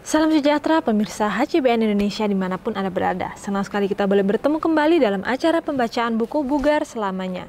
Salam sejahtera pemirsa HCBN Indonesia dimanapun Anda berada. Senang sekali kita boleh bertemu kembali dalam acara pembacaan buku Bugar Selamanya.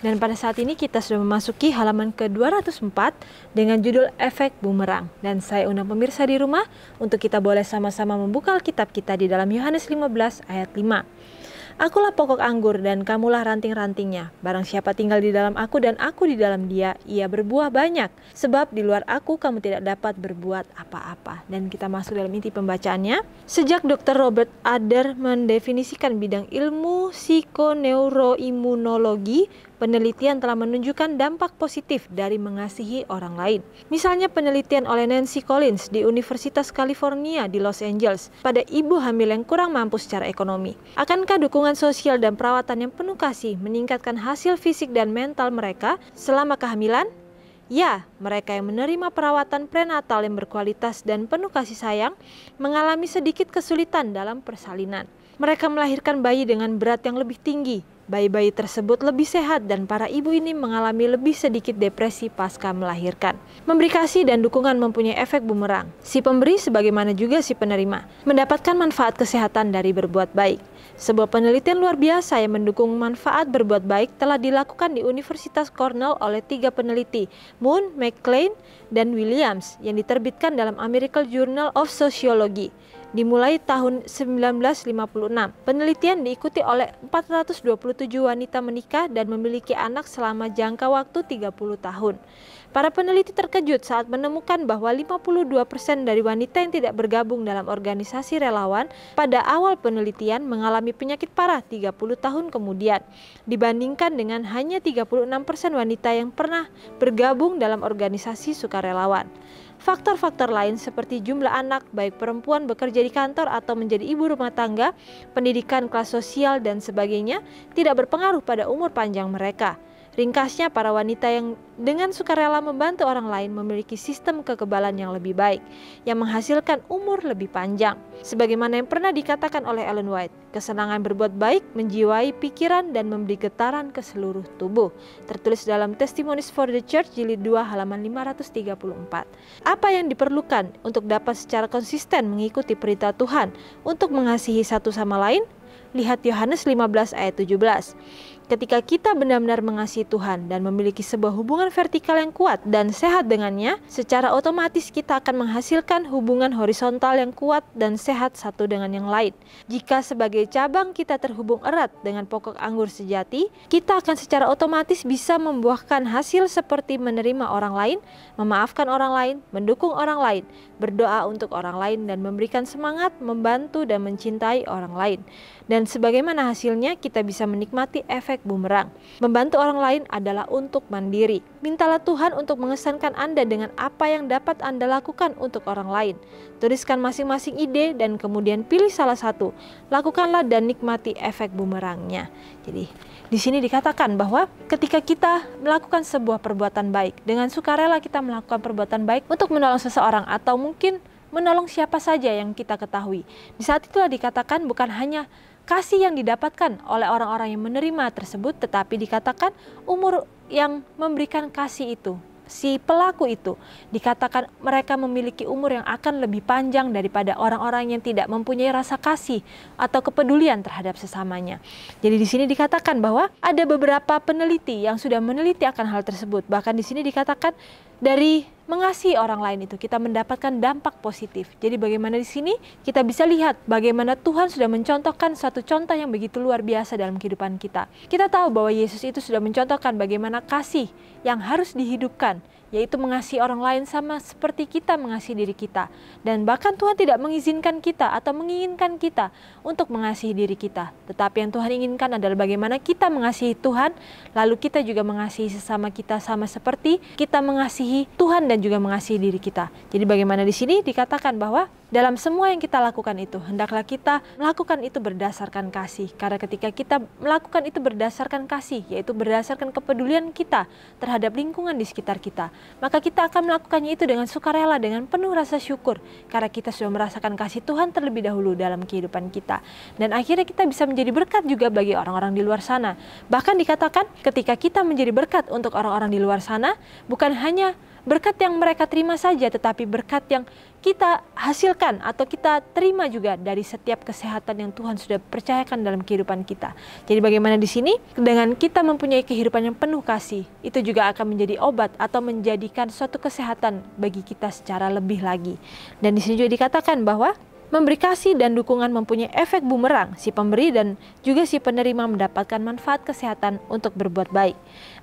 Dan pada saat ini kita sudah memasuki halaman ke-204 dengan judul Efek Bumerang. Dan saya undang pemirsa di rumah untuk kita boleh sama-sama membuka Alkitab kita di dalam Yohanes 15 ayat 5. Akulah pokok anggur dan kamulah ranting-rantingnya. Barang siapa tinggal di dalam aku dan aku di dalam dia, ia berbuah banyak. Sebab di luar aku kamu tidak dapat berbuat apa-apa. Dan kita masuk dalam inti pembacaannya. Sejak Dr. Robert Adler mendefinisikan bidang ilmu psikoneuroimunologi, penelitian telah menunjukkan dampak positif dari mengasihi orang lain. Misalnya penelitian oleh Nancy Collins di Universitas California di Los Angeles pada ibu hamil yang kurang mampu secara ekonomi. Akankah dukungan sosial dan perawatan yang penuh kasih meningkatkan hasil fisik dan mental mereka selama kehamilan? Ya, mereka yang menerima perawatan prenatal yang berkualitas dan penuh kasih sayang mengalami sedikit kesulitan dalam persalinan. Mereka melahirkan bayi dengan berat yang lebih tinggi. Bayi-bayi tersebut lebih sehat dan para ibu ini mengalami lebih sedikit depresi pasca melahirkan. Memberi kasih dan dukungan mempunyai efek bumerang. Si pemberi sebagaimana juga si penerima mendapatkan manfaat kesehatan dari berbuat baik. Sebuah penelitian luar biasa yang mendukung manfaat berbuat baik telah dilakukan di Universitas Cornell oleh 3 peneliti, Moon, McLean, dan Williams, yang diterbitkan dalam American Journal of Sociology. Dimulai tahun 1956, penelitian diikuti oleh 427 wanita menikah dan memiliki anak selama jangka waktu 30 tahun. Para peneliti terkejut saat menemukan bahwa 52% dari wanita yang tidak bergabung dalam organisasi relawan pada awal penelitian mengalami penyakit parah 30 tahun kemudian, dibandingkan dengan hanya 36% wanita yang pernah bergabung dalam organisasi sukarelawan. Faktor-faktor lain seperti jumlah anak, baik perempuan bekerja di kantor atau menjadi ibu rumah tangga, pendidikan, kelas sosial, dan sebagainya, tidak berpengaruh pada umur panjang mereka. Ringkasnya, para wanita yang dengan sukarela membantu orang lain memiliki sistem kekebalan yang lebih baik, yang menghasilkan umur lebih panjang. Sebagaimana yang pernah dikatakan oleh Ellen White, kesenangan berbuat baik menjiwai pikiran dan memberi getaran ke seluruh tubuh. Tertulis dalam Testimonies for the Church jilid 2 halaman 534. Apa yang diperlukan untuk dapat secara konsisten mengikuti perintah Tuhan untuk mengasihi satu sama lain? Lihat Yohanes 15 ayat 17. Ketika kita benar-benar mengasihi Tuhan dan memiliki sebuah hubungan vertikal yang kuat dan sehat dengannya, secara otomatis kita akan menghasilkan hubungan horizontal yang kuat dan sehat satu dengan yang lain. Jika sebagai cabang kita terhubung erat dengan pokok anggur sejati, kita akan secara otomatis bisa membuahkan hasil seperti menerima orang lain, memaafkan orang lain, mendukung orang lain, berdoa untuk orang lain, dan memberikan semangat, membantu, dan mencintai orang lain. Dan sebagaimana hasilnya, kita bisa menikmati efek bumerang. Membantu orang lain adalah untuk mandiri. Mintalah Tuhan untuk mengesankan Anda dengan apa yang dapat Anda lakukan untuk orang lain. Tuliskan masing-masing ide dan kemudian pilih salah satu. Lakukanlah dan nikmati efek bumerangnya. Jadi di sini dikatakan bahwa ketika kita melakukan sebuah perbuatan baik, dengan sukarela kita melakukan perbuatan baik untuk menolong seseorang atau mungkin menolong siapa saja yang kita ketahui. Di saat itulah dikatakan bukan hanya kasih yang didapatkan oleh orang-orang yang menerima tersebut, tetapi dikatakan umur yang memberikan kasih itu, si pelaku itu, dikatakan mereka memiliki umur yang akan lebih panjang daripada orang-orang yang tidak mempunyai rasa kasih atau kepedulian terhadap sesamanya. Jadi di sini dikatakan bahwa ada beberapa peneliti yang sudah meneliti akan hal tersebut. Bahkan di sini dikatakan dari mengasihi orang lain itu kita mendapatkan dampak positif. Jadi bagaimana di sini kita bisa lihat bagaimana Tuhan sudah mencontohkan satu contoh yang begitu luar biasa dalam kehidupan kita. Kita tahu bahwa Yesus itu sudah mencontohkan bagaimana kasih yang harus dihidupkan, yaitu mengasihi orang lain sama seperti kita mengasihi diri kita. Dan bahkan Tuhan tidak mengizinkan kita atau menginginkan kita untuk mengasihi diri kita. Tetapi yang Tuhan inginkan adalah bagaimana kita mengasihi Tuhan, lalu kita juga mengasihi sesama kita sama seperti kita mengasihi Tuhan dan juga mengasihi diri kita. Jadi bagaimana di sini dikatakan bahwa dalam semua yang kita lakukan itu, hendaklah kita melakukan itu berdasarkan kasih. Karena ketika kita melakukan itu berdasarkan kasih, yaitu berdasarkan kepedulian kita terhadap lingkungan di sekitar kita, maka kita akan melakukannya itu dengan sukarela, dengan penuh rasa syukur. Karena kita sudah merasakan kasih Tuhan terlebih dahulu dalam kehidupan kita. Dan akhirnya kita bisa menjadi berkat juga bagi orang-orang di luar sana. Bahkan dikatakan ketika kita menjadi berkat untuk orang-orang di luar sana, bukan hanya berkat yang mereka terima saja, tetapi berkat yang kita hasilkan atau kita terima juga dari setiap kesehatan yang Tuhan sudah percayakan dalam kehidupan kita. Jadi bagaimana di sini? Dengan kita mempunyai kehidupan yang penuh kasih, itu juga akan menjadi obat atau menjadikan suatu kesehatan bagi kita secara lebih lagi. Dan di sini juga dikatakan bahwa memberi kasih dan dukungan mempunyai efek bumerang. Si pemberi dan juga si penerima mendapatkan manfaat kesehatan untuk berbuat baik.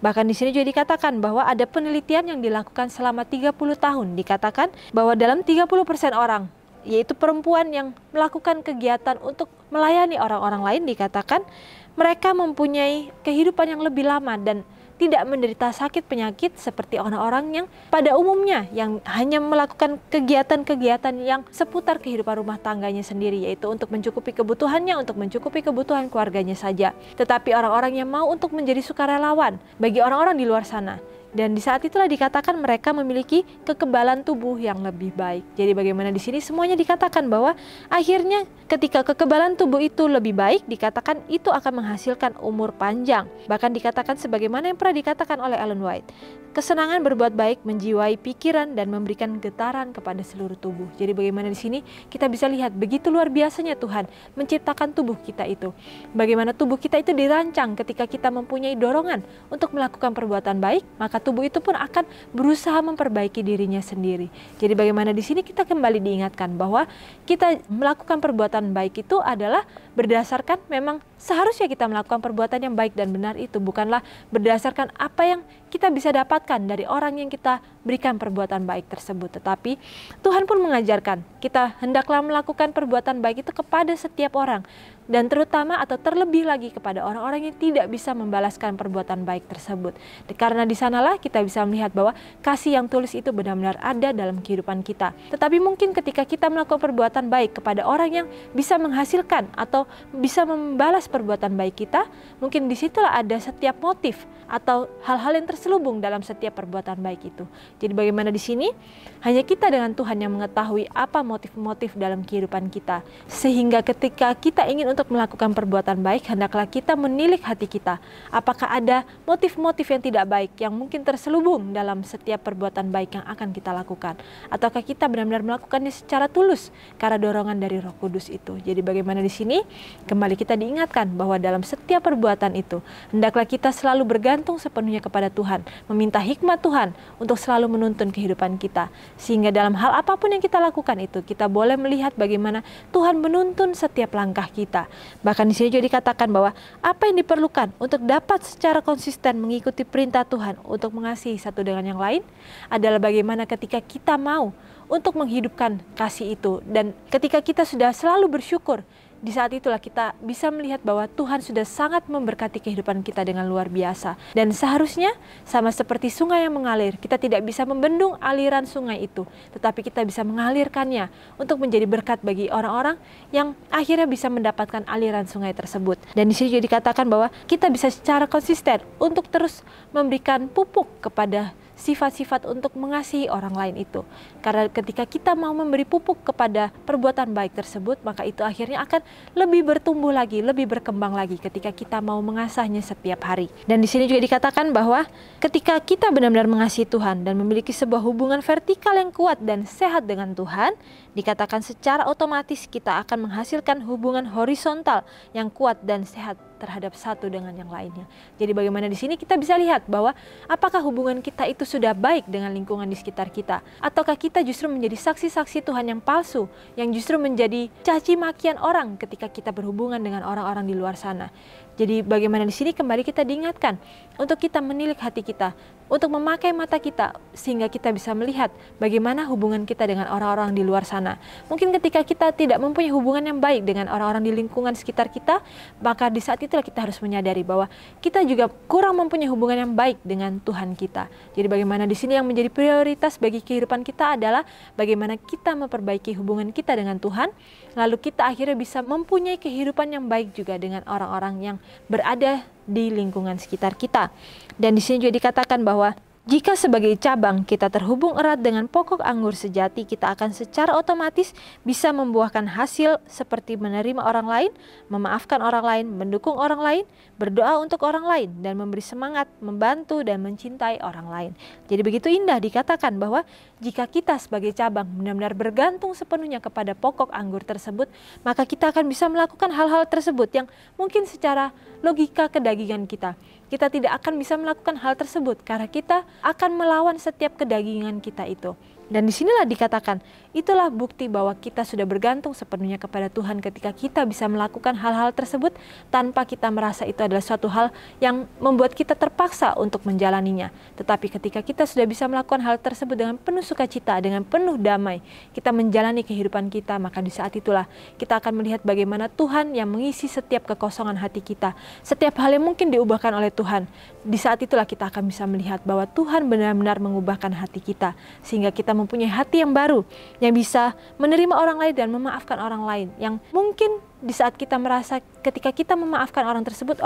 Bahkan di sini juga dikatakan bahwa ada penelitian yang dilakukan selama 30 tahun. Dikatakan bahwa dalam 30% orang, yaitu perempuan yang melakukan kegiatan untuk melayani orang-orang lain, dikatakan mereka mempunyai kehidupan yang lebih lama dan tidak menderita sakit penyakit seperti orang-orang yang pada umumnya yang hanya melakukan kegiatan-kegiatan yang seputar kehidupan rumah tangganya sendiri, yaitu untuk mencukupi kebutuhannya, untuk mencukupi kebutuhan keluarganya saja. Tetapi orang-orang yang mau untuk menjadi sukarelawan bagi orang-orang di luar sana. Dan di saat itulah dikatakan mereka memiliki kekebalan tubuh yang lebih baik. Jadi bagaimana di sini semuanya dikatakan bahwa akhirnya ketika kekebalan tubuh itu lebih baik, dikatakan itu akan menghasilkan umur panjang. Bahkan dikatakan sebagaimana yang pernah dikatakan oleh Ellen White, kesenangan berbuat baik menjiwai pikiran dan memberikan getaran kepada seluruh tubuh. Jadi bagaimana di sini kita bisa lihat begitu luar biasanya Tuhan menciptakan tubuh kita itu. Bagaimana tubuh kita itu dirancang ketika kita mempunyai dorongan untuk melakukan perbuatan baik, maka tubuh itu pun akan berusaha memperbaiki dirinya sendiri. Jadi bagaimana di sini kita kembali diingatkan bahwa kita melakukan perbuatan baik itu adalah berdasarkan memang seharusnya kita melakukan perbuatan yang baik dan benar itu, bukanlah berdasarkan apa yang kita bisa dapatkan dari orang yang kita berikan perbuatan baik tersebut. Tetapi Tuhan pun mengajarkan kita hendaklah melakukan perbuatan baik itu kepada setiap orang, dan terutama atau terlebih lagi kepada orang-orang yang tidak bisa membalaskan perbuatan baik tersebut. Karena di sanalah kita bisa melihat bahwa kasih yang tulus itu benar-benar ada dalam kehidupan kita. Tetapi mungkin ketika kita melakukan perbuatan baik kepada orang yang bisa menghasilkan atau bisa membalas perbuatan baik kita, mungkin disitulah ada setiap motif atau hal-hal yang terselubung dalam setiap perbuatan baik itu. Jadi bagaimana di sini? Hanya kita dengan Tuhan yang mengetahui apa motif-motif dalam kehidupan kita. Sehingga ketika kita ingin untuk melakukan perbuatan baik, hendaklah kita menilik hati kita. Apakah ada motif-motif yang tidak baik yang mungkin terselubung dalam setiap perbuatan baik yang akan kita lakukan? Ataukah kita benar-benar melakukannya secara tulus karena dorongan dari Roh Kudus itu? Jadi bagaimana di sini? Kembali kita diingatkan bahwa dalam setiap perbuatan itu, hendaklah kita selalu bergantung sepenuhnya kepada Tuhan, meminta hikmat Tuhan untuk selalu menuntun kehidupan kita. Sehingga dalam hal apapun yang kita lakukan itu, kita boleh melihat bagaimana Tuhan menuntun setiap langkah kita. Bahkan di sini juga dikatakan bahwa apa yang diperlukan untuk dapat secara konsisten mengikuti perintah Tuhan untuk mengasihi satu dengan yang lain adalah bagaimana ketika kita mau untuk menghidupkan kasih itu, dan ketika kita sudah selalu bersyukur, di saat itulah kita bisa melihat bahwa Tuhan sudah sangat memberkati kehidupan kita dengan luar biasa. Dan seharusnya sama seperti sungai yang mengalir, kita tidak bisa membendung aliran sungai itu, tetapi kita bisa mengalirkannya untuk menjadi berkat bagi orang-orang yang akhirnya bisa mendapatkan aliran sungai tersebut. Dan di sini juga dikatakan bahwa kita bisa secara konsisten untuk terus memberikan pupuk kepada sifat-sifat untuk mengasihi orang lain itu. Karena ketika kita mau memberi pupuk kepada perbuatan baik tersebut, maka itu akhirnya akan lebih bertumbuh lagi, lebih berkembang lagi ketika kita mau mengasahnya setiap hari. Dan di sini juga dikatakan bahwa ketika kita benar-benar mengasihi Tuhan dan memiliki sebuah hubungan vertikal yang kuat dan sehat dengan Tuhan, dikatakan secara otomatis kita akan menghasilkan hubungan horizontal yang kuat dan sehat terhadap satu dengan yang lainnya. Jadi bagaimana di sini kita bisa lihat bahwa apakah hubungan kita itu sudah baik dengan lingkungan di sekitar kita, ataukah kita justru menjadi saksi-saksi Tuhan yang palsu, yang justru menjadi caci makian orang ketika kita berhubungan dengan orang-orang di luar sana. Jadi bagaimana di sini kembali kita diingatkan untuk kita menilik hati kita, untuk memakai mata kita sehingga kita bisa melihat bagaimana hubungan kita dengan orang-orang di luar sana. Mungkin ketika kita tidak mempunyai hubungan yang baik dengan orang-orang di lingkungan sekitar kita, maka di saat itulah kita harus menyadari bahwa kita juga kurang mempunyai hubungan yang baik dengan Tuhan kita. Jadi bagaimana di sini yang menjadi prioritas bagi kehidupan kita adalah bagaimana kita memperbaiki hubungan kita dengan Tuhan, lalu kita akhirnya bisa mempunyai kehidupan yang baik juga dengan orang-orang yang berada di lingkungan sekitar kita. Dan di sini juga dikatakan bahwa Jika sebagai cabang kita terhubung erat dengan pokok anggur sejati, kita akan secara otomatis bisa membuahkan hasil seperti menerima orang lain, memaafkan orang lain, mendukung orang lain, berdoa untuk orang lain, dan memberi semangat, membantu, dan mencintai orang lain. Jadi begitu indah dikatakan bahwa jika kita sebagai cabang benar-benar bergantung sepenuhnya kepada pokok anggur tersebut, maka kita akan bisa melakukan hal-hal tersebut yang mungkin secara logika kedagingan kita tidak akan bisa melakukan hal tersebut karena kita akan melawan setiap kedagingan kita itu. Dan disinilah dikatakan, itulah bukti bahwa kita sudah bergantung sepenuhnya kepada Tuhan ketika kita bisa melakukan hal-hal tersebut tanpa kita merasa itu adalah suatu hal yang membuat kita terpaksa untuk menjalaninya. Tetapi ketika kita sudah bisa melakukan hal tersebut dengan penuh sukacita, dengan penuh damai, kita menjalani kehidupan kita, maka di saat itulah kita akan melihat bagaimana Tuhan yang mengisi setiap kekosongan hati kita. Setiap hal yang mungkin diubahkan oleh Tuhan, di saat itulah kita akan bisa melihat bahwa Tuhan benar-benar mengubahkan hati kita, sehingga kita mempunyai hati yang baru, yang bisa menerima orang lain dan memaafkan orang lain, yang mungkin di saat kita merasa ketika kita memaafkan orang tersebut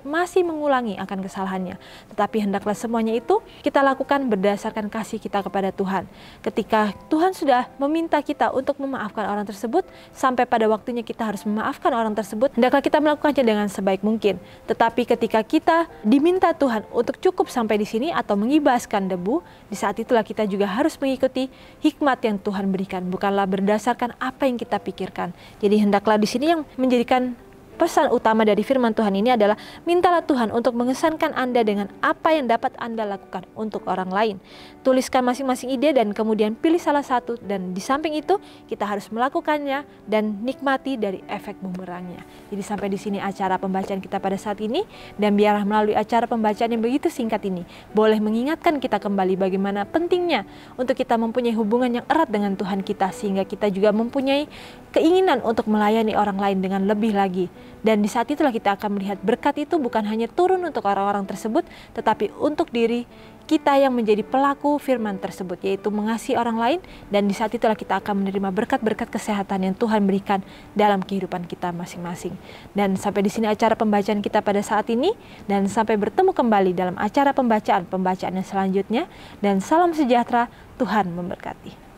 masih mengulangi akan kesalahannya. Tetapi hendaklah semuanya itu kita lakukan berdasarkan kasih kita kepada Tuhan. Ketika Tuhan sudah meminta kita untuk memaafkan orang tersebut, sampai pada waktunya kita harus memaafkan orang tersebut, hendaklah kita melakukannya dengan sebaik mungkin. Tetapi ketika kita diminta Tuhan untuk cukup sampai di sini atau mengibaskan debu, di saat itulah kita juga harus mengikuti hikmat yang Tuhan berikan, bukanlah berdasarkan apa yang kita pikirkan. Jadi hendaklah di sini yang menjadikan pesan utama dari firman Tuhan ini adalah mintalah Tuhan untuk mengesankan Anda dengan apa yang dapat Anda lakukan untuk orang lain. Tuliskan masing-masing ide dan kemudian pilih salah satu, dan di samping itu kita harus melakukannya dan nikmati dari efek bumerangnya. Jadi sampai di sini acara pembacaan kita pada saat ini, dan biarlah melalui acara pembacaan yang begitu singkat ini boleh mengingatkan kita kembali bagaimana pentingnya untuk kita mempunyai hubungan yang erat dengan Tuhan kita, sehingga kita juga mempunyai keinginan untuk melayani orang lain dengan lebih lagi. Dan di saat itulah kita akan melihat berkat itu bukan hanya turun untuk orang-orang tersebut, tetapi untuk diri kita yang menjadi pelaku firman tersebut, yaitu mengasihi orang lain. Dan di saat itulah kita akan menerima berkat-berkat kesehatan yang Tuhan berikan dalam kehidupan kita masing-masing. Dan sampai di sini acara pembacaan kita pada saat ini, dan sampai bertemu kembali dalam acara pembacaan yang selanjutnya. Dan salam sejahtera, Tuhan memberkati.